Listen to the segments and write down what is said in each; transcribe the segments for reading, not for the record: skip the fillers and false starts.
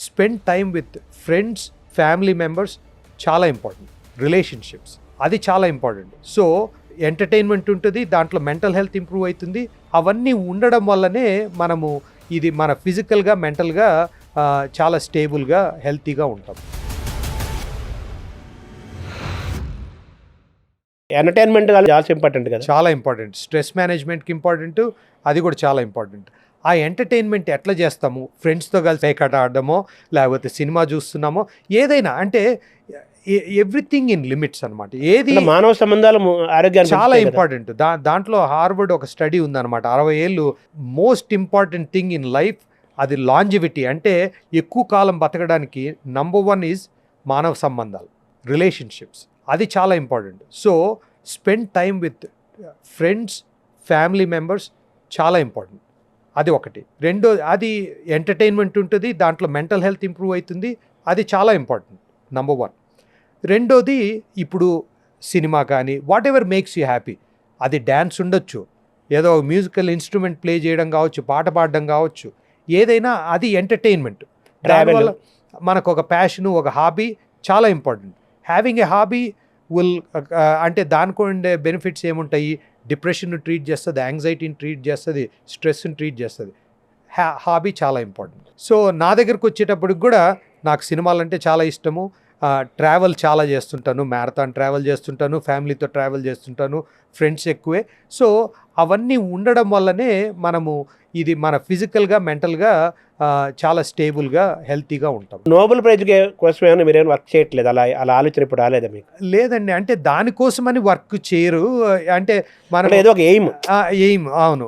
Spend time with friends, family members చాలా important. Relationships అది చాలా ఇంపార్టెంట్. సో ఎంటర్టైన్మెంట్ ఉంటుంది, దాంట్లో మెంటల్ హెల్త్ ఇంప్రూవ్ అవుతుంది. అవన్నీ ఉండడం వల్లనే మనము ఇది మన ఫిజికల్గా, మెంటల్గా చాలా స్టేబుల్గా, హెల్తీగా ఉంటాం. ఎంటర్టైన్మెంట్ చాలా ఇంపార్టెంట్ కదా. చాలా ఇంపార్టెంట్. స్ట్రెస్ మేనేజ్మెంట్కి ఇంపార్టెంట్, అది కూడా చాలా ఇంపార్టెంట్. ఆ ఎంటర్టైన్మెంట్ ఎట్లా చేస్తాము? ఫ్రెండ్స్తో కలిసి పేకాట ఆడడమో, లేకపోతే సినిమా చూస్తున్నామో, ఏదైనా అంటే ఎవ్రీథింగ్ ఇన్ లిమిట్స్ అనమాట. ఏది మానవ సంబంధాలు ఆరోగ్యానికి చాలా ఇంపార్టెంట్. దాంట్లో హార్వర్డ్ ఒక స్టడీ ఉందన్నమాట. 60 ఏళ్ళు most important thing in life, అది లాంజివిటీ, అంటే ఎక్కువ కాలం బతకడానికి నంబర్ 1 ఈజ్ మానవ సంబంధాలు, రిలేషన్షిప్స్. అది చాలా important. So spend time with friends, family members చాలా ఇంపార్టెంట్. అది ఒకటి. రెండో, అది ఎంటర్టైన్మెంట్ ఉంటుంది, దాంట్లో మెంటల్ హెల్త్ ఇంప్రూవ్ అవుతుంది. అది చాలా ఇంపార్టెంట్, నంబర్ 1. రెండోది, ఇప్పుడు సినిమా కానీ what ever makes you happy, అది డ్యాన్స్ ఉండొచ్చు, ఏదో మ్యూజికల్ ఇన్స్ట్రుమెంట్ ప్లే చేయడం కావచ్చు, పాట పాడడం కావచ్చు, ఏదైనా అది ఎంటర్టైన్మెంట్. దానివల్ల మనకు ఒక ప్యాషను, ఒక హాబీ చాలా important. Having a hobby will అంటే దానికి ఉండే బెనిఫిట్స్ ఏముంటాయి? డిప్రెషన్ను ట్రీట్ చేస్తుంది, యాంగ్జైటీని ట్రీట్ చేస్తుంది, స్ట్రెస్ని ట్రీట్ చేస్తుంది. హాబీ చాలా ఇంపార్టెంట్. సో నా దగ్గరకు వచ్చేటప్పటికి కూడా నాకు సినిమాలు అంటే చాలా ఇష్టము. ట్రావెల్ చాలా చేస్తుంటాను, మ్యారథాన్ ట్రావెల్ చేస్తుంటాను, ఫ్యామిలీతో ట్రావెల్ చేస్తుంటాను, ఫ్రెండ్స్ ఎక్కువే. సో అవన్నీ ఉండడం వల్లనే మనము ఇది మన ఫిజికల్గా, మెంటల్గా చాలా స్టేబుల్గా, హెల్తీగా ఉంటాం. నోబెల్ ప్రైజ్ కోసం ఏమైనా మీరేమైనా వర్క్ చేయట్లేదు? అలా ఆలోచన ఇప్పుడు రాలేదా మీకు? లేదండి, అంటే దానికోసమని వర్క్ చేయరు. అంటే మన ఏదో ఒక ఎయిమ్. అవును.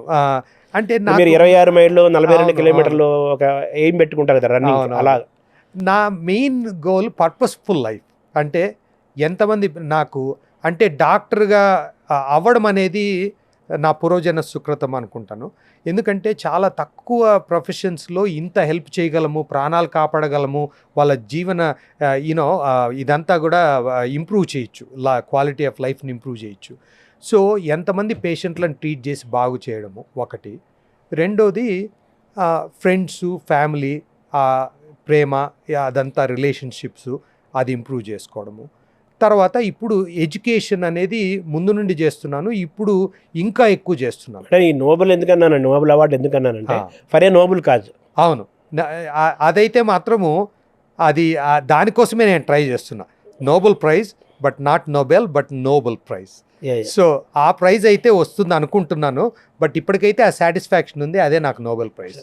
అంటే మీరు 26 మైళ్ళు 42 కిలోమీటర్లు ఒక ఎయిమ్ పెట్టుకుంటారు కదా రన్నింగ్. అలా నా మెయిన్ గోల్ పర్పస్ఫుల్ లైఫ్. అంటే ఎంతమంది నాకు అంటే డాక్టర్గా అవ్వడం అనేది నా పూర్వజన సుకృతం అనుకుంటాను. ఎందుకంటే చాలా తక్కువ ప్రొఫెషన్స్లో ఇంత హెల్ప్ చేయగలము, ప్రాణాలు కాపాడగలము, వాళ్ళ జీవన ఇదంతా కూడా ఇంప్రూవ్ చేయొచ్చు, క్వాలిటీ ఆఫ్ లైఫ్ని ఇంప్రూవ్ చేయొచ్చు. సో ఎంతమంది పేషెంట్లను ట్రీట్ చేసి బాగు చేయడము ఒకటి. రెండోది ఫ్రెండ్స్, ఫ్యామిలీ, ప్రేమ, అదంతా రిలేషన్షిప్స్ అది ఇంప్రూవ్ చేసుకోవడము. తర్వాత ఇప్పుడు ఎడ్యుకేషన్ అనేది ముందు నుండి చేస్తున్నాను, ఇప్పుడు ఇంకా ఎక్కువ చేస్తున్నాను. అంటే ఈ నోబెల్ ఎందుకన్నాను, నోబెల్ అవార్డు ఎందుకన్నానంటే ఫర్ ఏ నోబెల్ కాజ్. అవును, అదైతే మాత్రము అది దానికోసమే నేను ట్రై చేస్తున్నా. Nobel prize, but not noble, but Nobel prize. So ఆ ప్రైజ్ అయితే వస్తుంది అనుకుంటున్నాను, బట్ ఇప్పటికైతే ఆ సాటిస్ఫాక్షన్ ఉంది, అదే నాకు నోబెల్ ప్రైజ్.